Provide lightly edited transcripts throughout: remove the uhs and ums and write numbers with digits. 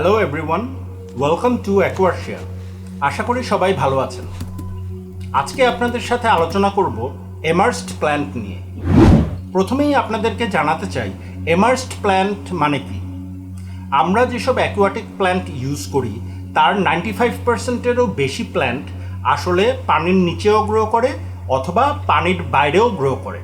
Hello everyone, welcome to অ্যাকোয়ারশিয়া। আশা করি সবাই ভালো আছেন। আজকে আপনাদের সাথে আলোচনা করব এমার্সড প্ল্যান্ট নিয়ে। প্রথমেই আপনাদেরকে জানাতে চাই এমার্সড প্ল্যান্ট মানে কি। আমরা যেসব অ্যাকোয়াটিক প্ল্যান্ট ইউজ করি তার 95%-এরও বেশি প্ল্যান্ট আসলে পানির নিচেও গ্রো করে অথবা পানির বাইরেও গ্রো করে।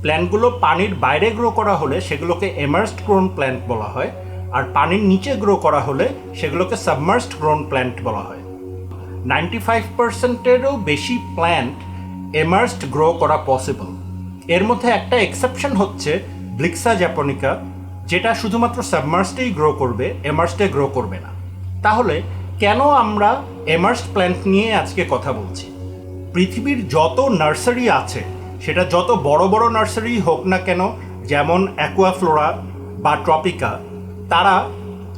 প্ল্যান্টগুলো পানির বাইরে গ্রো করা হলে সেগুলোকে এমার্সড গ্রোন প্ল্যান্ট বলা হয়, আর পানির নিচে গ্রো করা হলে সেগুলোকে সাবমার্সড গ্রোন প্ল্যান্ট বলা হয়। 95%-এরও বেশি প্ল্যান্ট এমার্সড গ্রো করা পসিবল। এর মধ্যে একটা এক্সেপশন হচ্ছে ব্লিক্সা জ্যাপনিকা, যেটা শুধুমাত্র সাবমার্সডেই গ্রো করবে, এমার্সডে গ্রো করবে না। তাহলে কেন আমরা এমার্সড প্ল্যান্ট নিয়ে আজকে কথা বলছি? পৃথিবীর যত নার্সারি আছে, সেটা যত বড় বড় নার্সারি হোক না কেন, যেমন অ্যাকুয়াফ্লোরা বা ট্রপিকা, তারা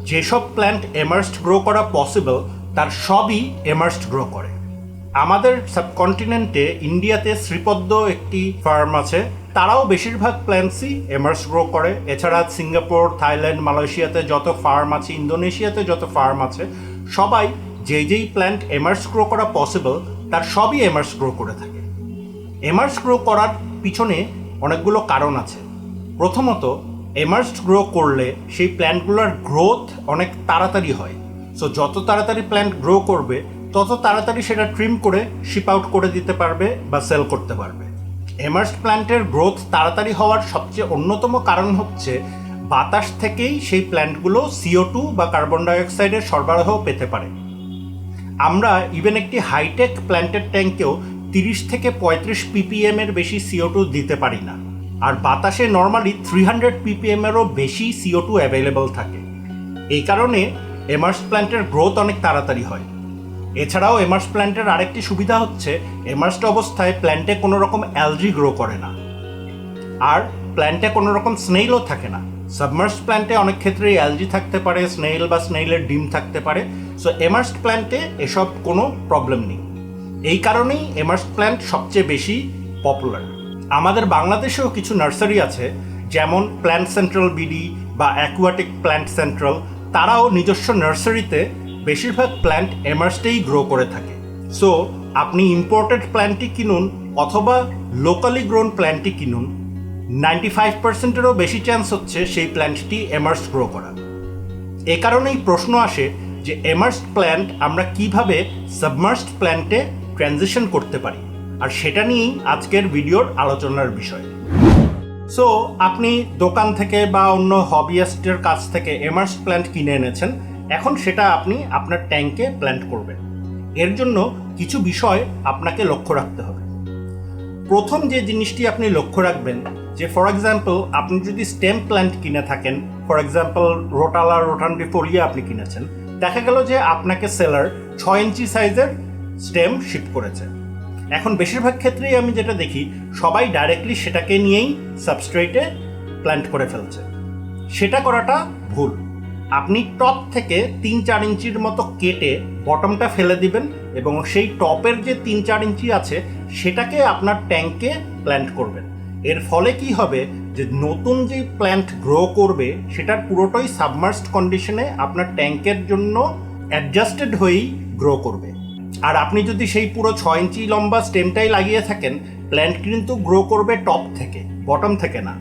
যেসব প্ল্যান্ট এমার্সড গ্রো করা পসিবল তার সবই এমার্সড গ্রো করে। আমাদের সাবকন্টিনেন্টে ইন্ডিয়াতে শ্রীপদ্ম একটি ফার্ম আছে, তারাও বেশিরভাগ প্ল্যান্টসই এমার্সড গ্রো করে। এছাড়া সিঙ্গাপুর, থাইল্যান্ড, মালয়েশিয়াতে যত ফার্ম আছে, ইন্দোনেশিয়াতে যত ফার্ম আছে, সবাই যেই প্ল্যান্ট এমার্সড গ্রো করা পসিবল তার সবই এমার্সড গ্রো করে থাকে। এমার্সড গ্রো করার পিছনে অনেকগুলো কারণ আছে। প্রথমত, এমার্সড গ্রো করলে সেই প্ল্যান্টগুলোর গ্রোথ অনেক তাড়াতাড়ি হয়। সো যত তাড়াতাড়ি প্ল্যান্ট গ্রো করবে তত তাড়াতাড়ি সেটা ট্রিম করে শিপ আউট করে দিতে পারবে বা সেল করতে পারবে। এমার্সড প্ল্যান্টের গ্রোথ তাড়াতাড়ি হওয়ার সবচেয়ে অন্যতম কারণ হচ্ছে বাতাস থেকেই সেই প্ল্যান্টগুলো CO2 বা কার্বন ডাইঅক্সাইডের সরবরাহ পেতে পারে। আমরা ইভেন একটি হাইটেক প্ল্যান্টের ট্যাঙ্কেও 30 থেকে 35 ppm এর বেশি CO2 দিতে পারি না, আর বাতাসে নর্মালি 300 ppm এরও বেশি CO2 অ্যাভেলেবল থাকে। এই কারণে এমার্সড প্ল্যান্টের গ্রোথ অনেক তাড়াতাড়ি হয়। এছাড়াও এমার্সড প্ল্যান্টের আরেকটি সুবিধা হচ্ছে এমার্সড অবস্থায় প্ল্যান্টে কোনো রকম অ্যালজি গ্রো করে না, আর প্ল্যান্টে কোনো রকম স্নেইলও থাকে না। সাবমার্সড প্ল্যান্টে অনেক ক্ষেত্রেই অ্যালজি থাকতে পারে, স্নেইল বা স্নেইলের ডিম থাকতে পারে। সো এমার্সড প্ল্যান্টে এসব কোনো প্রবলেম নেই। এই কারণেই এমার্সড প্ল্যান্ট সবচেয়ে বেশি পপুলার। আমাদের বাংলাদেশেও কিছু নার্সারি আছে, যেমন প্ল্যান্ট সেন্ট্রাল বিডি বা অ্যাকুয়াটিক প্ল্যান্ট সেন্ট্রাল, তারাও নিজস্ব নার্সারিতে বেশিরভাগ প্ল্যান্ট এমার্সডেই গ্রো করে থাকে। সো আপনি ইম্পোর্টেড প্ল্যান্টই কিনুন অথবা লোকালি গ্রোন প্ল্যান্টই কিনুন, 95%-এরও বেশি চান্স হচ্ছে সেই প্ল্যান্টটি এমার্সড গ্রো করা। এ কারণেই প্রশ্ন আসে যে এমার্সড প্ল্যান্ট আমরা কিভাবে সাবমার্সড প্ল্যান্টে ট্রানজিশন করতে পারি, আর সেটা নিয়েই আজকের ভিডিওর আলোচনার বিষয়। সো আপনি দোকান থেকে বা অন্য হবিয়াস্টের কাছ থেকে এমার্সড প্ল্যান্ট কিনে এনেছেন, এখন সেটা আপনি আপনার ট্যাঙ্কে প্ল্যান্ট করবেন। এর জন্য কিছু বিষয় আপনাকে লক্ষ্য রাখতে হবে। প্রথম যে জিনিসটি আপনি লক্ষ্য রাখবেন, যে ফর এক্সাম্পল আপনি যদি স্টেম প্ল্যান্ট কিনে থাকেন, ফর এক্সাম্পল রোটালা রোটান্ডিফোলিয়া আপনি কিনেছেন, দেখা গেল যে আপনাকে সেলার 6 ইঞ্চি সাইজের স্টেম শিপ করেছে। এখন বেশিরভাগ ক্ষেত্রেই আমি যেটা দেখি, সবাই ডাইরেক্টলি সেটাকে নিয়েই সাবস্ট্রেটে প্ল্যান্ট করে ফেলছে। সেটা করাটা ভুল। আপনি টপ থেকে 3-4 ইঞ্চির মতো কেটে বটমটা ফেলে দিবেন এবং সেই টপের যে 3-4 ইঞ্চি আছে সেটাকে আপনার ট্যাঙ্কে প্ল্যান্ট করবেন। এর ফলে কি হবে, যে নতুন যে প্ল্যান্ট গ্রো করবে সেটার পুরোটাই সাবমার্সড কন্ডিশনে আপনার ট্যাঙ্কের জন্য অ্যাডজাস্টেড হয়েই গ্রো করবে। আর আপনি যদি সেই পুরো 6 ইঞ্চি লম্বা স্টেমটাই লাগিয়ে থাকেন, প্ল্যান্ট কিন্তু গ্রো করবে টপ থেকে, বটম থেকে না।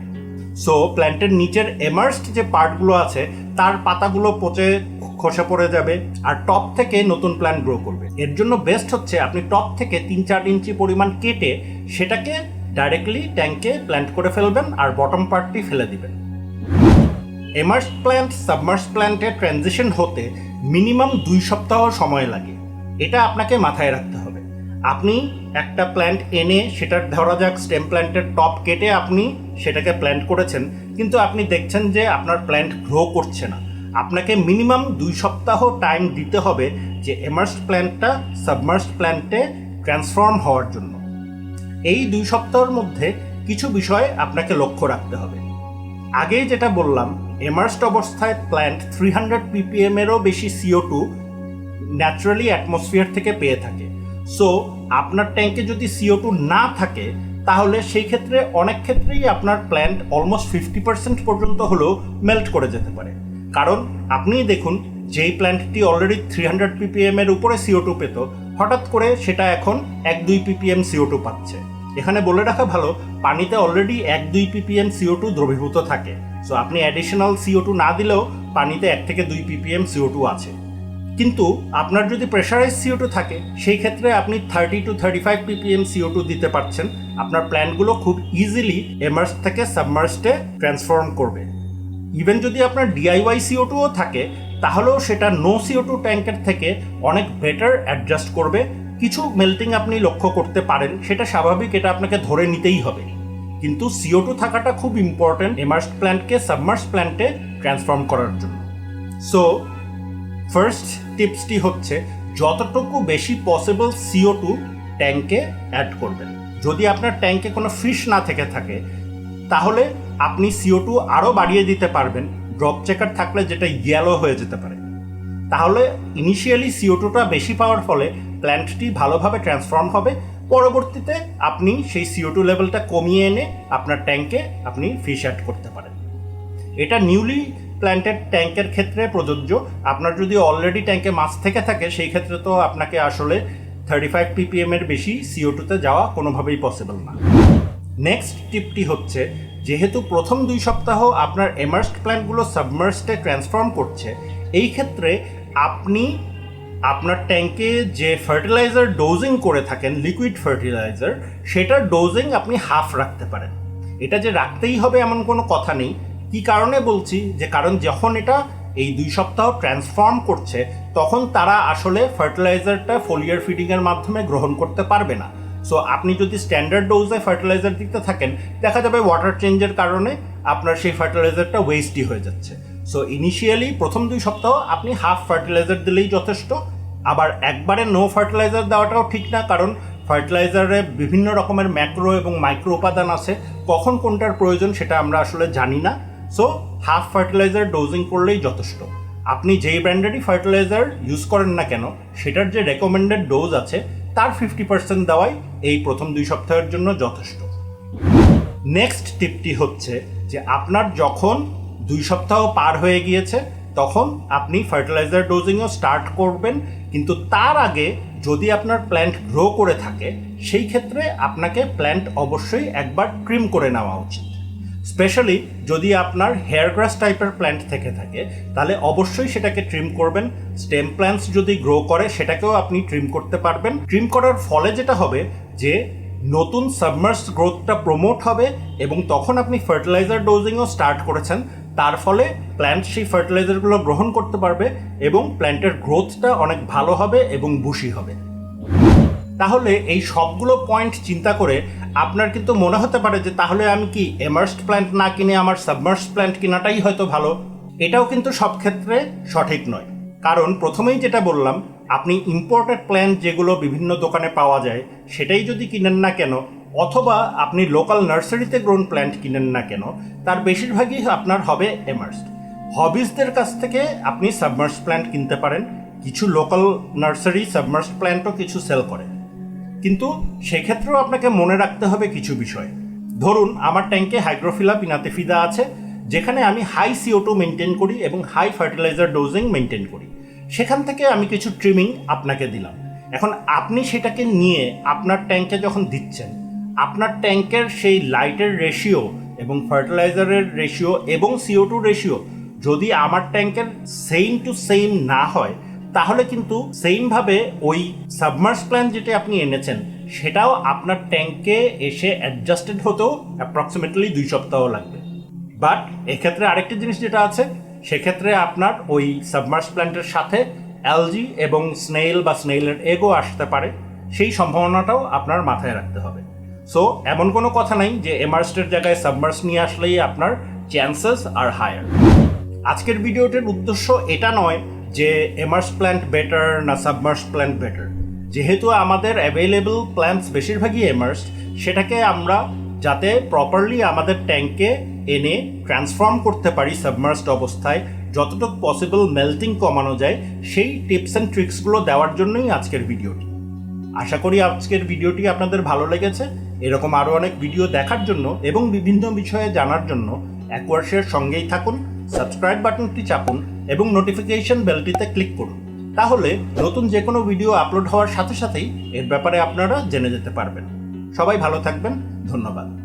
সো প্ল্যান্টের নিচের এমার্সড যে পার্টগুলো আছে তার পাতাগুলো পচে খসে পড়ে যাবে, আর টপ থেকে নতুন প্ল্যান্ট গ্রো করবে। এর জন্য বেস্ট হচ্ছে আপনি টপ থেকে 3-4 ইঞ্চি পরিমাণ কেটে সেটাকে ডাইরেক্টলি ট্যাঙ্কে প্ল্যান্ট করে ফেলবেন আর বটম পার্টটি ফেলে দিবেন। এমার্সড প্ল্যান্ট সাবমার্সড প্ল্যান্টে ট্রানজিশন হতে মিনিমাম 2 সপ্তাহ সময় লাগে। এটা আপনাকে মাথায় রাখতে হবে। আপনি একটা প্ল্যান্ট এনে সেটার ধরা যাক স্টেম প্ল্যান্টের টপ কেটে আপনি সেটাকে প্ল্যান্ট করেছেন, কিন্তু আপনি দেখছেন যে আপনার প্ল্যান্ট গ্রো করছে না। আপনাকে মিনিমাম 2 সপ্তাহ টাইম দিতে হবে যে এমার্সড প্ল্যান্টটা সাবমার্সড প্ল্যান্টে ট্রান্সফর্ম হওয়ার জন্য। এই 2 সপ্তাহের মধ্যে কিছু বিষয় আপনাকে লক্ষ্য রাখতে হবে। আগেই যেটা বললাম, এমার্সড অবস্থায় প্ল্যান্ট 300 ppm এরও বেশি CO2 ন্যাচারালি অ্যাটমসফিয়ার থেকে পেয়ে থাকে। সো আপনার ট্যাঙ্কে যদি CO2 না থাকে তাহলে সেই ক্ষেত্রে অনেক ক্ষেত্রেই আপনার প্ল্যান্ট অলমোস্ট 50% পর্যন্ত হলেও মেল্ট করে যেতে পারে। কারণ আপনিই দেখুন যেই প্ল্যান্টটি অলরেডি 300 ppm এর উপরে CO2 পেত, হঠাৎ করে সেটা এখন 1-2 ppm CO2 পাচ্ছে। এখানে বলে রাখা ভালো, পানিতে অলরেডি 1-2 ppm CO2 দ্রবীভূত থাকে। সো আপনি অ্যাডিশনাল CO2 না দিলেও পানিতে 1-2 ppm CO2 আছে। কিন্তু আপনার যদি প্রেশারাইজ CO2 থাকে, সেই ক্ষেত্রে আপনি 30-35 ppm CO2 দিতে পারছেন। আপনার প্ল্যান্টগুলো খুব ইজিলি এমার্স থেকে সাবমার্সডে ট্রান্সফর্ম করবে। ইভেন যদি আপনার DIY CO2ও থাকে, তাহলেও সেটা নো CO2 ট্যাঙ্কের থেকে অনেক বেটার অ্যাডজাস্ট করবে। কিছু মেল্টিং আপনি লক্ষ্য করতে পারেন, সেটা স্বাভাবিক, এটা আপনাকে ধরে নিতেই হবে। কিন্তু CO2 থাকাটা খুব ইম্পর্টেন্ট এমার্সড প্ল্যান্টকে সাবমার্স প্ল্যান্টে ট্রান্সফর্ম করার জন্য। সো ফার্স্ট টিপসটি হচ্ছে যতটুকু বেশি পসিবল CO2 ট্যাঙ্কে অ্যাড করবেন। যদি আপনার ট্যাঙ্কে কোনো ফিশ না থেকে থাকে, তাহলে আপনি CO2 আরও বাড়িয়ে দিতে পারবেন, ড্রপ চেকার থাকলে যেটা ইয়েলো হয়ে যেতে পারে। তাহলে ইনিশিয়ালি CO2টা বেশি পাওয়ার ফলে প্ল্যান্টটি ভালোভাবে ট্রান্সফর্ম হবে। পরবর্তীতে আপনি সেই CO2 লেভেলটা কমিয়ে এনে আপনার ট্যাঙ্কে আপনি ফিশ অ্যাড করতে পারেন। এটা নিউলি প্ল্যান্টেড ট্যাঙ্কের ক্ষেত্রে প্রযোজ্য। আপনার যদি অলরেডি ট্যাঙ্কে মাছ থেকে থাকে, সেই ক্ষেত্রে তো আপনাকে আসলে 35 ppm এর বেশি CO2তে যাওয়া কোনোভাবেই পসিবল না। নেক্সট টিপটি হচ্ছে, যেহেতু প্রথম 2 সপ্তাহ আপনার এমার্সড প্ল্যান্টগুলো সাবমার্সডে ট্রান্সফর্ম করছে, এই ক্ষেত্রে আপনি আপনার ট্যাঙ্কে যে ফার্টিলাইজার ডোজিং করে থাকেন, লিকুইড ফার্টিলাইজার, সেটার ডোজিং আপনি হাফ রাখতে পারেন। এটা যে রাখতেই হবে এমন কোনো কথা নেই। কি কারণে বলছি, যে কারণ যখন এটা এই 2 সপ্তাহ ট্রান্সফর্ম করছে, তখন তারা আসলে ফার্টিলাইজারটা ফোলিয়ার ফিডিংয়ের মাধ্যমে গ্রহণ করতে পারবে না। সো আপনি যদি স্ট্যান্ডার্ড ডোজে ফার্টিলাইজার দিতে থাকেন, দেখা যাবে ওয়াটার চেঞ্জের কারণে আপনার সেই ফার্টিলাইজারটা ওয়েস্টই হয়ে যাচ্ছে। সো ইনিশিয়ালি প্রথম 2 সপ্তাহ আপনি হাফ ফার্টিলাইজার দিলেই যথেষ্ট। আবার একবারে নো ফার্টিলাইজার দেওয়াটাও ঠিক না, কারণ ফার্টিলাইজারে বিভিন্ন রকমের ম্যাক্রো এবং মাইক্রো উপাদান আছে, কখন কোনটার প্রয়োজন সেটা আমরা আসলে জানি না। সো হাফ ফার্টিলাইজার ডোজিং করলেই যথেষ্ট। আপনি যেই ব্র্যান্ডেরই ফার্টিলাইজার ইউজ করেন না কেন, সেটার যে রেকমেন্ডেড ডোজ আছে তার 50% দেওয়াই এই প্রথম 2 সপ্তাহের জন্য যথেষ্ট। নেক্সট টিপটি হচ্ছে যে আপনার যখন 2 সপ্তাহ পার হয়ে গিয়েছে, তখন আপনি ফার্টিলাইজার ডোজিংও স্টার্ট করবেন। কিন্তু তার আগে যদি আপনার প্ল্যান্ট গ্রো করে থাকে, সেই ক্ষেত্রে আপনাকে প্ল্যান্ট অবশ্যই একবার ট্রিম করে নেওয়া উচিত। স্পেশালি যদি আপনার হেয়ার গ্রাস টাইপের প্ল্যান্ট থেকে থাকে, তাহলে অবশ্যই সেটাকে ট্রিম করবেন। স্টেম প্ল্যান্টস যদি গ্রো করে, সেটাকেও আপনি ট্রিম করতে পারবেন। ট্রিম করার ফলে যেটা হবে যে নতুন সাবমার্স গ্রোথটা প্রমোট হবে, এবং তখন আপনি ফার্টিলাইজার ডোজিংও স্টার্ট করেছেন, তার ফলে প্ল্যান্ট সেই ফার্টিলাইজারগুলো গ্রহণ করতে পারবে এবং প্ল্যান্টের গ্রোথটা অনেক ভালো হবে এবং বুশি হবে। তাহলে এই সবগুলো পয়েন্ট চিন্তা করে আপনার কিন্তু মনে হতে পারে যে তাহলে আমি কি এমার্সড প্ল্যান্ট না কিনে আমার সাবমার্সড প্ল্যান্ট কেনাটাই হয়তো ভালো। এটাও কিন্তু সব ক্ষেত্রে সঠিক নয়, কারণ প্রথমেই যেটা বললাম, আপনি ইম্পোর্টেড প্ল্যান্ট যেগুলো বিভিন্ন দোকানে পাওয়া যায় সেটাই যদি কিনেন না কেন, অথবা আপনি লোকাল নার্সারিতে গ্রোন প্ল্যান্ট কিনেন না কেন, তার বেশিরভাগই আপনার হবে এমার্সড। হবিসদের কাছ থেকে আপনি সাবমার্সড প্ল্যান্ট কিনতে পারেন। কিছু লোকাল নার্সারি সাবমার্সড প্ল্যান্টও কিছু সেল করে, কিন্তু সেক্ষেত্রেও আপনাকে মনে রাখতে হবে কিছু বিষয়। ধরুন আমার ট্যাঙ্কে হাইগ্রোফিলা পিনাতেফিদা আছে, যেখানে আমি হাই CO2 মেনটেন করি এবং হাই ফার্টিলাইজার ডোজিং মেনটেন করি। সেখান থেকে আমি কিছু ট্রিমিং আপনাকে দিলাম। এখন আপনি সেটাকে নিয়ে আপনার ট্যাঙ্কে যখন দিচ্ছেন, আপনার ট্যাঙ্কের সেই লাইটের রেশিও এবং ফার্টিলাইজারের রেশিও এবং CO2 রেশিও যদি আমার ট্যাঙ্কের সেম টু সেম না হয়, তাহলে কিন্তু সেমভাবে ওই সাবমার্স প্ল্যান্ট যেটা আপনি এনেছেন, সেটাও আপনার ট্যাঙ্কে এসে অ্যাডজাস্টেড হতেও অ্যাপ্রক্সিমেটলি 2 সপ্তাহ লাগবে। বাট এক্ষেত্রে আরেকটি জিনিস যেটা আছে, সেক্ষেত্রে আপনার ওই সাবমার্স প্ল্যান্টের সাথে অ্যালজি এবং স্নেইল বা স্নেইলের এগও আসতে পারে, সেই সম্ভাবনাটাও আপনার মাথায় রাখতে হবে। সো এমন কোনো কথা নাই যে এমার্সডের জায়গায় সাবমার্স নিয়ে আসলেই আপনার চান্সেস আর হায়ার। আজকের ভিডিওটির উদ্দেশ্য এটা নয় যে এমার্সড প্ল্যান্ট বেটার না সাবমার্সড প্ল্যান্ট বেটার। যেহেতু আমাদের অ্যাভেলেবল প্ল্যান্টস বেশিরভাগই এমার্সড, সেটাকে আমরা যাতে প্রপারলি আমাদের ট্যাঙ্কে এনে ট্রান্সফর্ম করতে পারি সাবমার্সড অবস্থায়, যতটুকু পসিবল মেল্টিং কমানো যায়, সেই টিপস অ্যান্ড ট্রিক্সগুলো দেওয়ার জন্যই আজকের ভিডিওটি। আশা করি আজকের ভিডিওটি আপনাদের ভালো লেগেছে। এরকম আরও অনেক ভিডিও দেখার জন্য এবং বিভিন্ন বিষয়ে জানার জন্য অ্যাকোয়ারশিয়ার সঙ্গেই থাকুন, সাবস্ক্রাইব বাটনটি চাপুন এবং নোটিফিকেশন বেলটিতে ক্লিক করুন। তাহলে নতুন যে কোনো ভিডিও আপলোড হওয়ার সাথে সাথেই এর ব্যাপারে আপনারা জেনে যেতে পারবেন। সবাই ভালো থাকবেন, ধন্যবাদ।